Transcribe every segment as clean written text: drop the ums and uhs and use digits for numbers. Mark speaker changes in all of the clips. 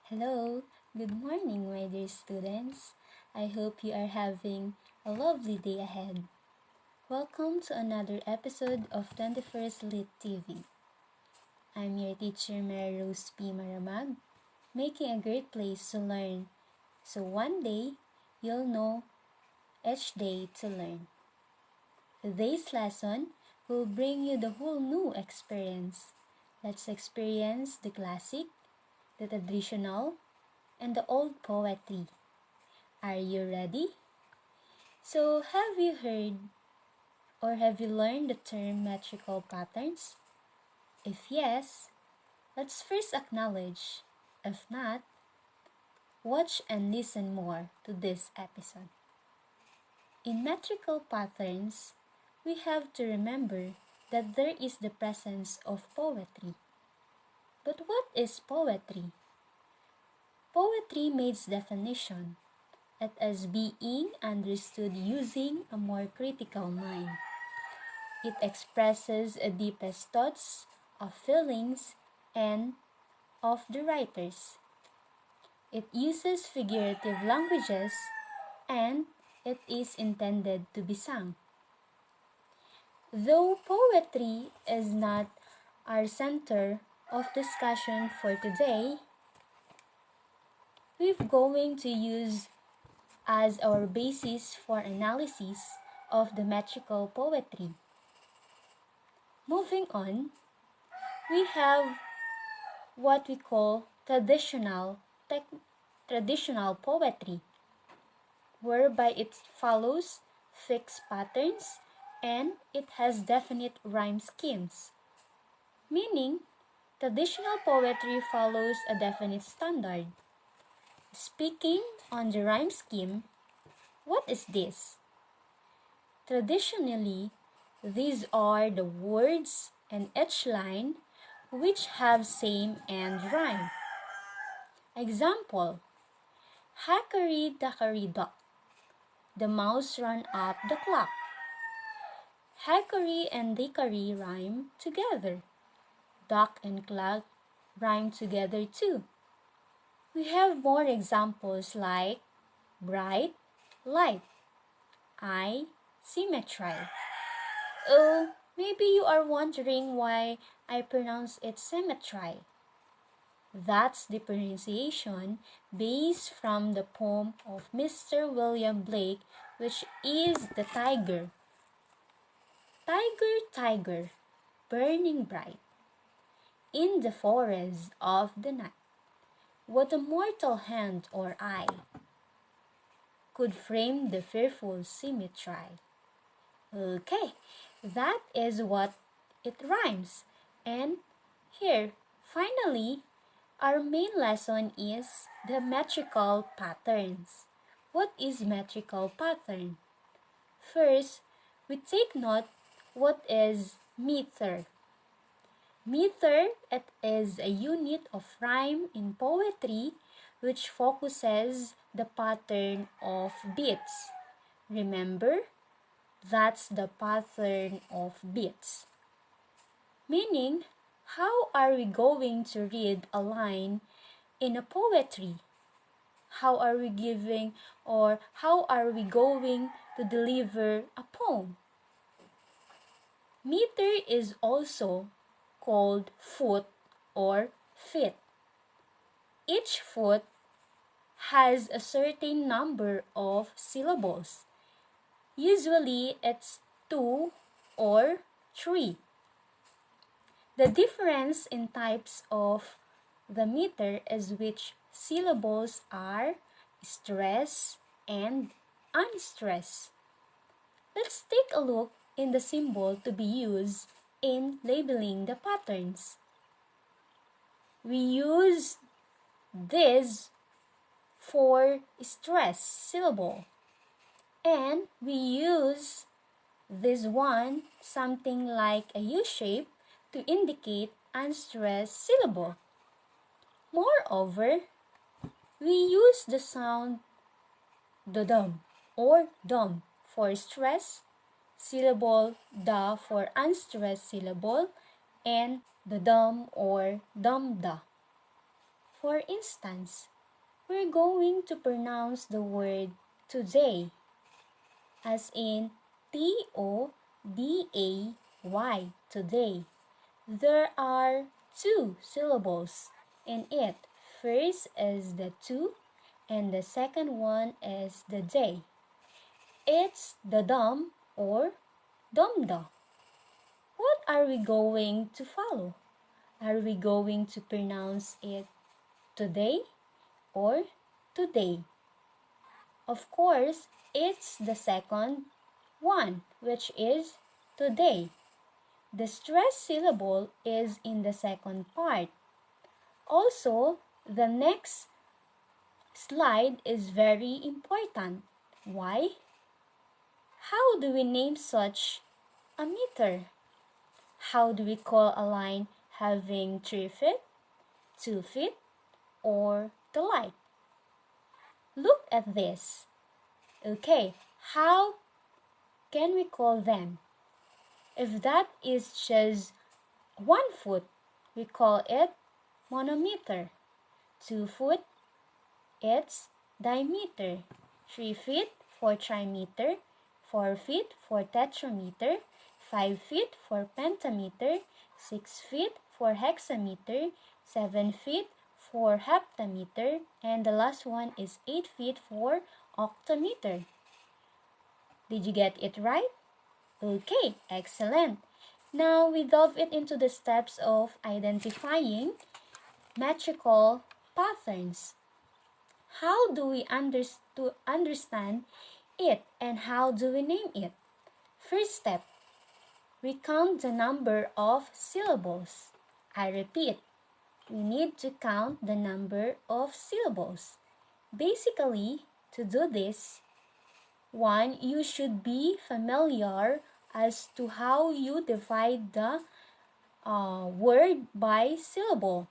Speaker 1: Hello, good morning, my dear students. I hope you are having a lovely day ahead. Welcome to another episode of 21st Lit TV. I'm your teacher, Mary Rose P. Maramag, making a great place to learn. So one day, you'll know each day to learn. Today's lesson will bring you the whole new experience. Let's experience the classic, the traditional, and the old poetry. Are you ready? So, have you heard or have you learned the term metrical patterns? If yes, let's first acknowledge. If not, watch and listen more to this episode. In metrical patterns, we have to remember that there is the presence of poetry. But what is poetry? Poetry means definition. It is being understood using a more critical mind. It expresses the deepest thoughts of feelings and of the writers. It uses figurative languages and it is intended to be sung. Though poetry is not our center of discussion for today, we're going to use as our basis for analysis of the metrical poetry. Moving on, we have what we call traditional poetry, whereby it follows fixed patterns and it has definite rhyme schemes. Meaning, traditional poetry follows a definite standard. Speaking on the rhyme scheme, what is this? Traditionally, these are the words in each line which have same end rhyme. Example, Hackery duck, the mouse ran up the clock. Hackery and dickory rhyme together. Duck and clock rhyme together too. We have more examples like bright, light, eye, symmetry. Oh, maybe you are wondering why I pronounce it symmetry. That's the pronunciation based from the poem of Mr. William Blake, which is the tiger. Tiger, tiger, burning bright, in the forest of the night, what a mortal hand or eye could frame the fearful symmetry? Okay, that is what it rhymes. And here, finally, our main lesson is the metrical patterns. What is metrical pattern? First, we take note what is meter. Meter, it is a unit of rhyme in poetry which focuses the pattern of beats. Remember, that's the pattern of beats. Meaning, how are we going to read a line in a poetry? How are we giving or how are we going to deliver a poem? Meter is also called foot or fit. Each foot has a certain number of syllables. Usually it's 2 or 3. The difference in types of the meter is which syllables are stressed and unstressed. Let's take a look in the symbol to be used in labeling the patterns. We use this for stress syllable and we use this one something like a U shape to indicate unstressed syllable. Moreover, we use the sound dum or dum for stress syllable, da for unstressed syllable, and the dum or dum da For instance, we're going to pronounce the word today as in T-O-D-A-Y, today. There are two syllables in it. First is the to and the second one is the day. It's the dum or dum-da. What are we going to follow? Are we going to pronounce it today or today? Of course, it's the second one, which is today. The stressed syllable is in the second part. Also, the next slide is very important. Why? How do we name such a meter? How do we call a line having 3 feet, 2 feet, or the like? Look at this. Okay, how can we call them? If that is just 1 foot, we call it monometer. 2 foot, it's diameter. 3 feet for trimeter. 4 feet for tetrameter. 5 feet for pentameter. 6 feet for hexameter. 7 feet for heptameter. And the last one is 8 feet for octameter. Did you get it right? Okay, excellent. Now we delve it into the steps of identifying metrical patterns. How do we understand it and how do we name it? First step, we count the number of syllables. I repeat, we need to count the number of syllables. Basically, to do this, one, you should be familiar as to how you divide the word by syllable.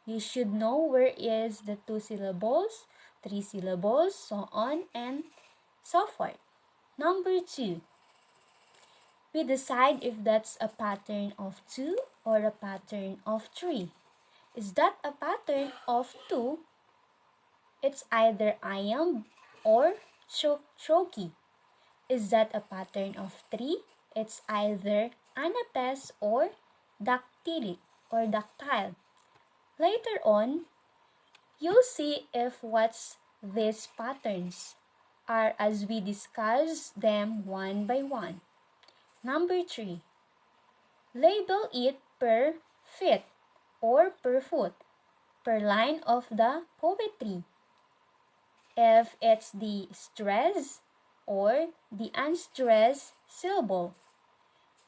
Speaker 1: You should know where is the 2 syllables, 3 syllables, so on and so forth. Number 2, we decide if that's a pattern of 2 or a pattern of 3. Is that a pattern of 2? It's either iamb or choky. Is that a pattern of 3? It's either anapes or dactylic or dactyl. Later on, you'll see if what's these patterns are as we discuss them one by one. Number 3, label it per feet or per foot, per line of the poetry. If it's the stressed or the unstressed syllable,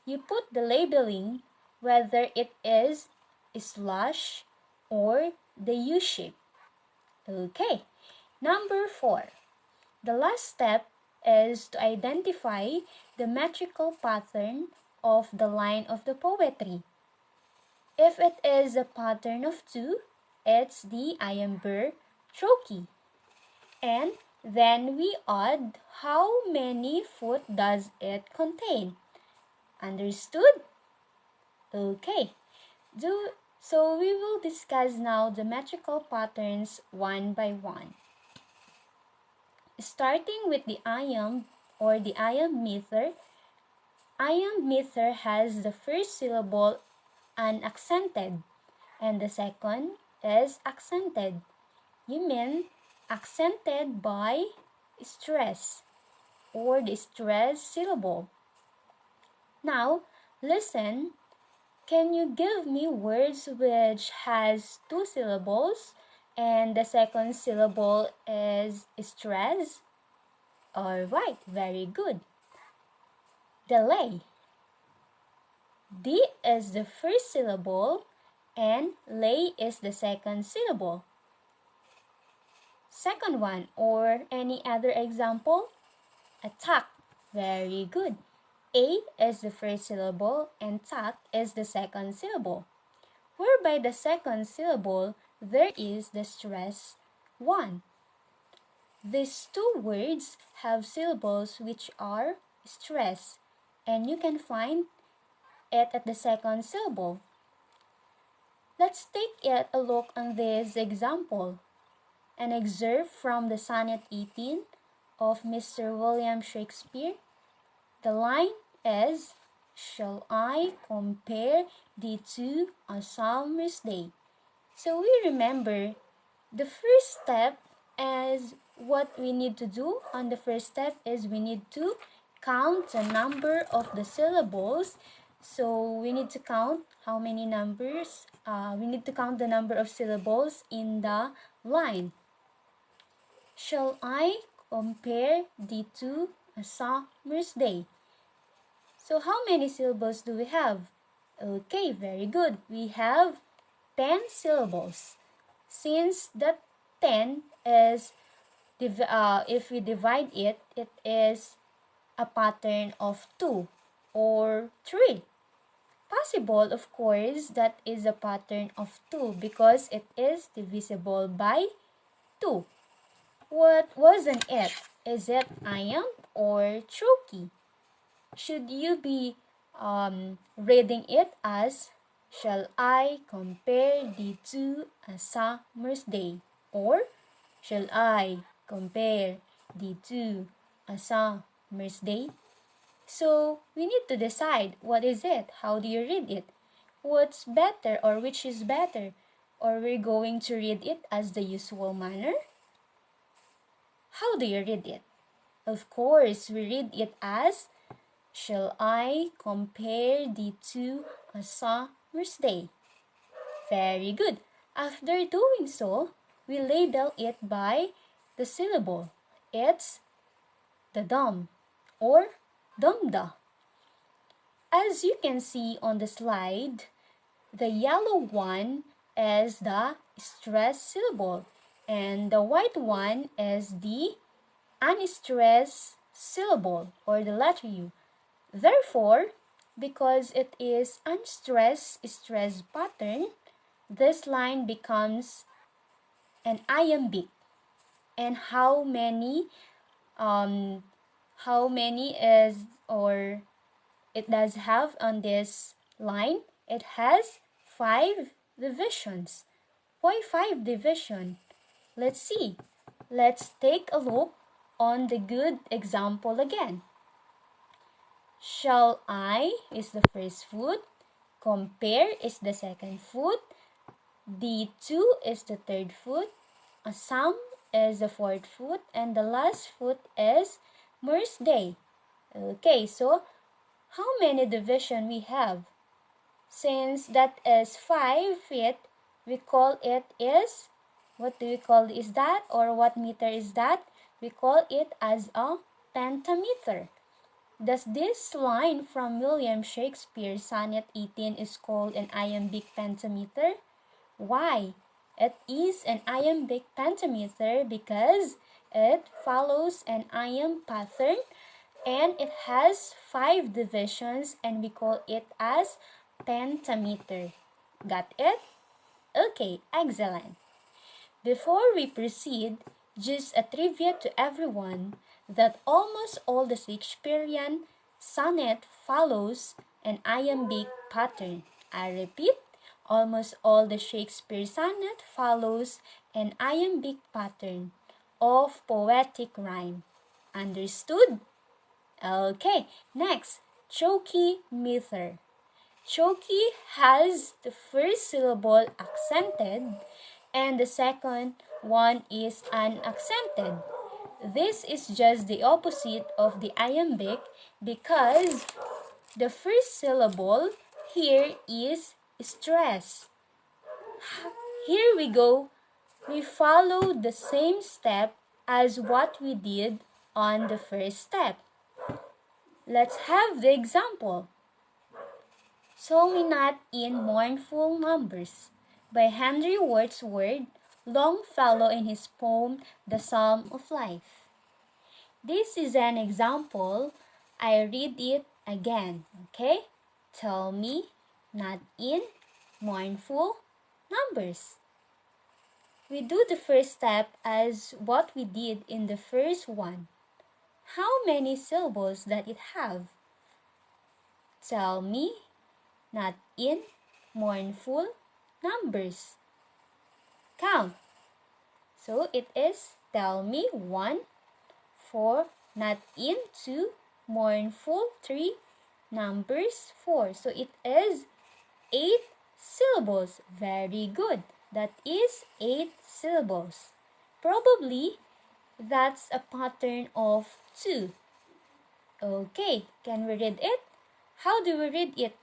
Speaker 1: you put the labeling whether it is slash or the U shape. Okay, number 4. The last step is to identify the metrical pattern of the line of the poetry. If it is a pattern of 2, it's the iamber trochee. And then we add how many foot does it contain. Understood? Okay. So we will discuss now the metrical patterns one by one. Starting with the iamb or the iamb meter. Iamb meter has the first syllable unaccented and the second is accented. You mean accented by stress or the stress syllable. Now, listen. Can you give me words which has 2 syllables and the second syllable is stress? Alright, very good. Delay. D is the first syllable and lay is the second syllable. Second one or any other example? Attack. Very good. A is the first syllable and tack is the second syllable. Whereby the second syllable, there is the stress 1. These 2 words have syllables which are stress and you can find it at the second syllable. Let's take a look on this example. An excerpt from the Sonnet 18 of Mr. William Shakespeare. The line is, "Shall I compare thee to a summer's day?" So we remember the first step as what we need to do on the first step is we need to count the number of the syllables. So we need to count how many numbers, we need to count the number of syllables in the line. Shall I compare thee to a summer's day? So how many syllables do we have? Okay, very good. We have 10 syllables. Since that 10 is, if we divide it, it is a pattern of 2 or 3. Possible, of course, that is a pattern of 2 because it is divisible by 2. What wasn't it? Is it iamb or trochee? Should you be reading it as, "Shall I compare thee to a summer's day?" Or, "Shall I compare thee to a summer's day?" So we need to decide what is it. How do you read it? What's better or which is better? Or we're going to read it as the usual manner? How do you read it? Of course, we read it as, "Shall I compare thee to a summer's day?" Very good. After doing so, we label it by the syllable. It's the dum or dumda. As you can see on the slide, the yellow one is the stressed syllable and the white one is the unstressed syllable or the letter U. Therefore, because it is unstressed stress pattern, this line becomes an iambic. And how many is, or it does have on this line? It has 5 divisions. Why 5 division? Let's see. Let's take a look on the good example again. Shall I is the first foot, compare is the second foot, the two is the third foot, a sum is the fourth foot, and the last foot is Mers Day. Okay, so how many division we have? Since that is 5 feet, we call it is, what do we call is that, or what meter is that? We call it as a pentameter. Does this line from William Shakespeare's Sonnet 18 is called an iambic pentameter? Why? It is an iambic pentameter because it follows an iamb pattern and it has 5 divisions and we call it as pentameter. Got it? Okay, excellent. Before we proceed, just a trivia to everyone that almost all the Shakespearean sonnet follows an iambic pattern. I repeat, almost all the Shakespeare sonnet follows an iambic pattern of poetic rhyme. Understood? Okay, next, choky meter. Choky has the first syllable accented and the second one is unaccented. This is just the opposite of the iambic because the first syllable here is stress. Here we go. We follow the same step as what we did on the first step. Let's have the example. "So We Not in Mournful Numbers" by Henry Wordsworth Longfellow in his poem The Psalm of Life. This is an example. I read it again, okay? Tell me, not in mournful numbers. We do the first step as what we did in the first one. How many syllables does it have? Tell me, not in mournful numbers. Count. So it is tell me 1, 4, not in 2, mournful 3, numbers 4. So it is 8 syllables. Very good. That is 8 syllables. Probably that's a pattern of 2. Okay, can we read it? How do we read it?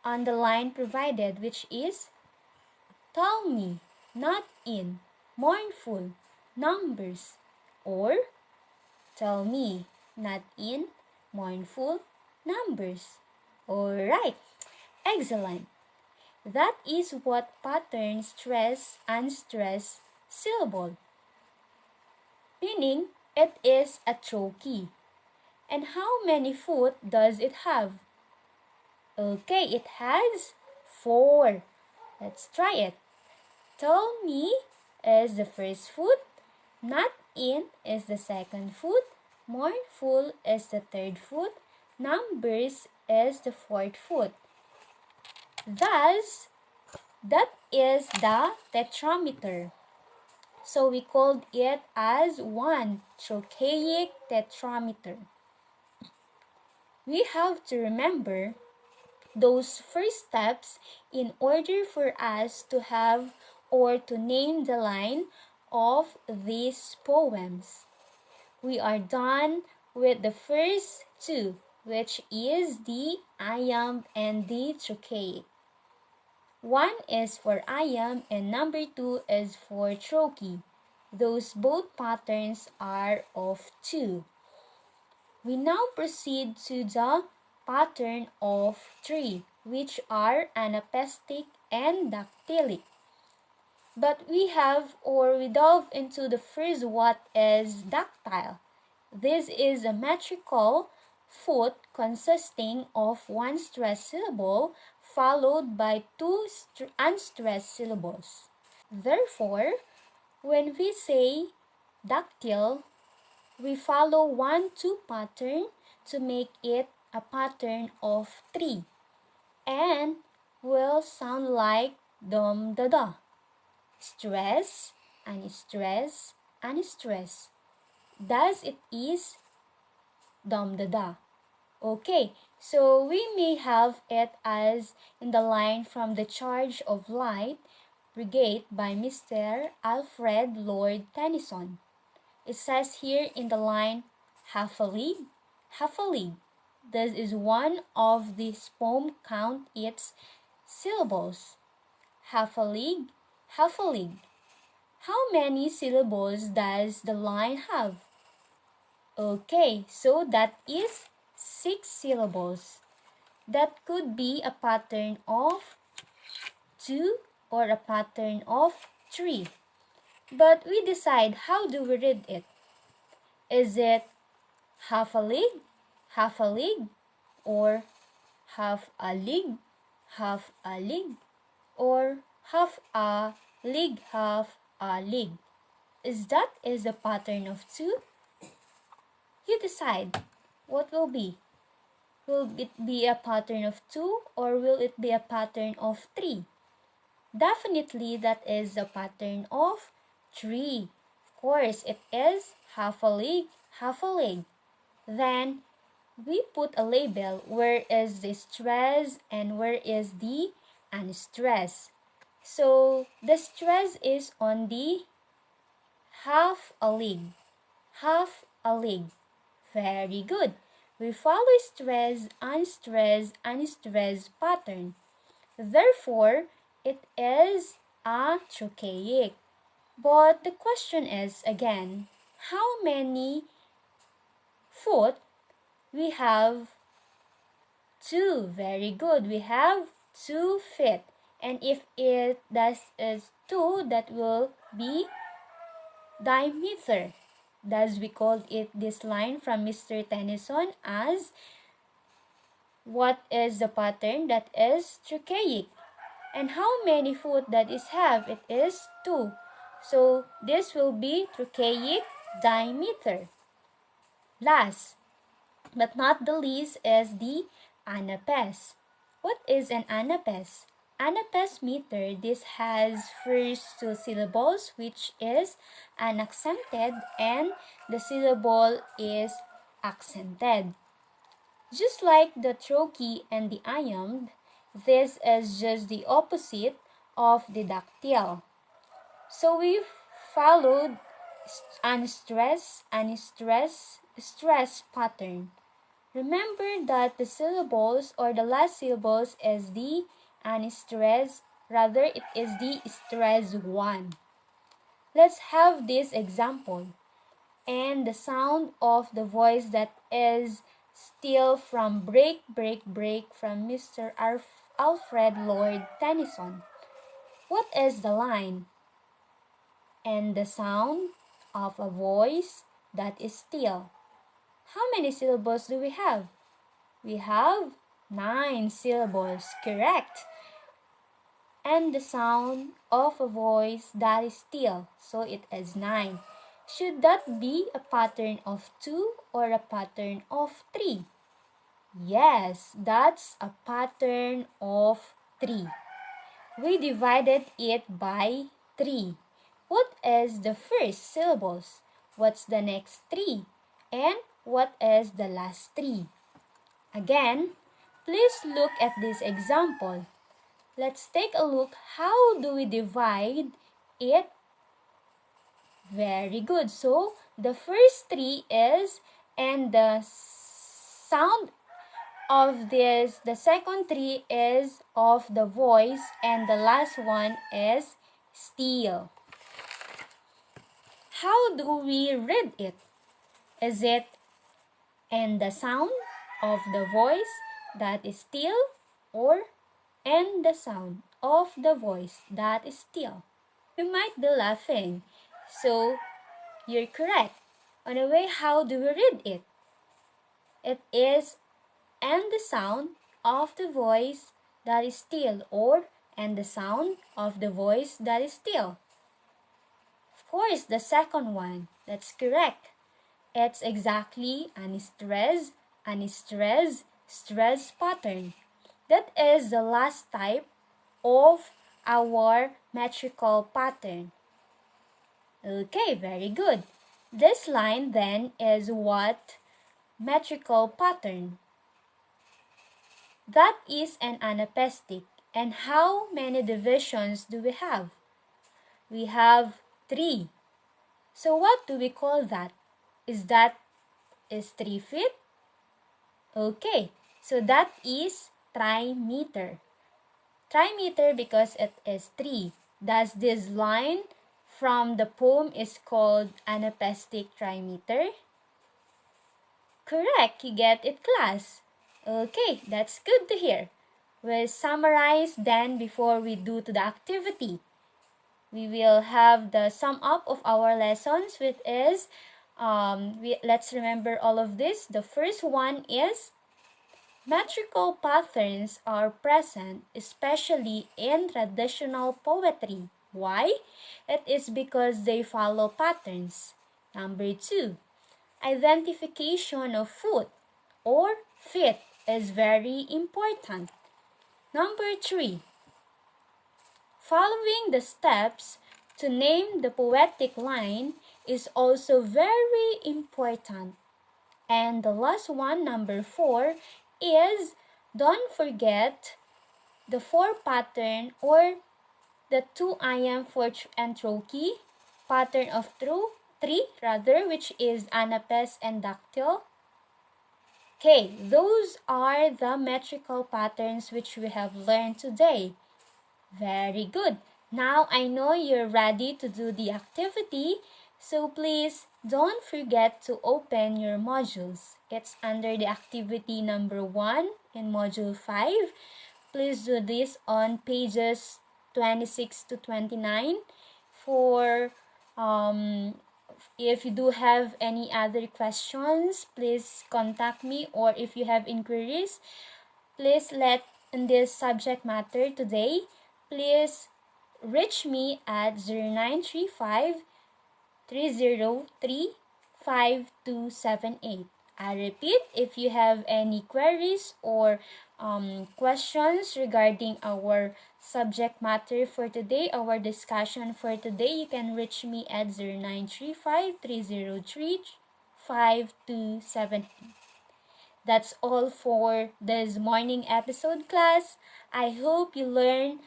Speaker 1: On the line provided, which is tell me, not in, mournful, numbers, or tell me, not in, mournful, numbers. Alright, excellent. That is what pattern stress unstress syllable. Meaning, it is a trochee. And how many foot does it have? Okay, it has 4. Let's try it. Tell me is the first foot, not in is the second foot, mournful is the third foot, numbers is the fourth foot. Thus, that is the tetrameter. So we called it as one trochaic tetrameter. We have to remember those first steps in order for us to have or to name the line of these poems. We are done with the first two, which is the iamb and the trochaic. One is for iamb and number 2 is for trochee. Those both patterns are of 2. We now proceed to the pattern of 3, which are anapestic and dactylic. But we delve into the first what is dactyl. This is a metrical foot consisting of one stressed syllable followed by two unstressed syllables. Therefore, when we say dactyl, we follow 1-2 pattern to make it a pattern of 3 and will sound like dum da da. Stress, unstress, unstress. Thus it is dum da da. Okay, so we may have it as in the line from The Charge of Light Brigade by Mr. Alfred Lord Tennyson. It says here in the line, half a league, half a league. This is one of this poem count its syllables. Half a league, half a league. How many syllables does the line have? Okay, so that is 6 syllables. That could be a pattern of 2 or a pattern of 3. But we decide how do we read it. Is it half a league, or half a league, or half a league? Is that is the pattern of 2? You decide what will be. Will it be a pattern of 2 or will it be a pattern of 3? Definitely that is a pattern of 3. Of course, it is half a league. Then we put a label where is the stress and where is the unstress. So the stress is on the half a league. Very good. We follow stress, unstress pattern. Therefore, it is a trochaic. But the question is again, how many foot? We have 2. Very good. We have 2 feet. And if it is 2, that will be diameter. Thus we called it this line from Mr. Tennyson as what is the pattern? That is trochaic. And how many foot that is have? It is 2. So this will be trochaic diameter. Last but not the least is the anapes. What is an anapes? Anapest meter, this has first two syllables, which is unaccented, and the syllable is accented. Just like the trochee and the iamb, this is just the opposite of the dactyl. So we followed unstressed, unstressed, stress pattern. Remember that the syllables or the last syllables is the unstressed, rather it is the stress one. Let's have this example. And the sound of the voice that is still from Break, Break, Break from Mr. Alfred Lord Tennyson. What is the line? And the sound of a voice that is still. How many syllables do we have? We have 9 syllables, correct? And the sound of a voice that is still, so it is 9. Should that be a pattern of 2 or a pattern of 3? Yes, that's a pattern of 3. We divided it by 3. What is the first syllables? What's the next 3? And what is the last 3? Again, please look at this example. Let's take a look. How do we divide it? Very good. So, the first 3 is, and the sound of this, the second 3 is of the voice, and the last one is still. How do we read it? Is it and the sound of the voice that is still, or and the sound of the voice that is still? You might be laughing, so you're correct. On the way, how do we read it? It is and the sound of the voice that is still, or and the sound of the voice that is still. Of course, the second one, that's correct. It's exactly an stress pattern. That is the last type of our metrical pattern. Okay, very good. This line then is what metrical pattern. That is an anapestic. And how many divisions do we have? We have 3. So what do we call that? Is 3 feet? Okay, so that is trimeter. Trimeter because it is 3. Does this line from the poem is called anapestic trimeter? Correct, you get it, class. Okay, that's good to hear. We'll summarize then before we do to the activity. We will have the sum up of our lessons, which is, let's remember all of this. The first one is metrical patterns are present, especially in traditional poetry. Why? It is because they follow patterns. Number 2, identification of foot or feet is very important. Number 3, following the steps to name the poetic line is also very important. And the last one, number 4, is don't forget the 4 pattern or the 2 iamb for and trochee, pattern of 3 rather, which is anapest and dactyl. Okay, those are the metrical patterns which we have learned today. Very good. Now I know you're ready to do the activity, so please don't forget to open your modules. It's under the activity number 1 in module 5. Please do this on pages 26 to 29. For if you do have any other questions, please contact me, or if you have inquiries, please let in this subject matter today, please reach me at 0935 303 5278. I repeat, if you have any queries or questions regarding our subject matter for today, our discussion for today, you can reach me at 0935-303-5278. That's all for this morning episode, class. I hope you learn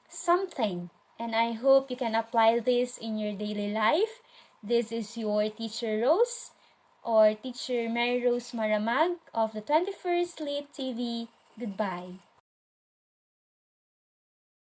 Speaker 1: something and I hope you can apply this in your daily life. This is your teacher Rose or teacher Mary Rose Maramag of the 21st Lit TV. Goodbye.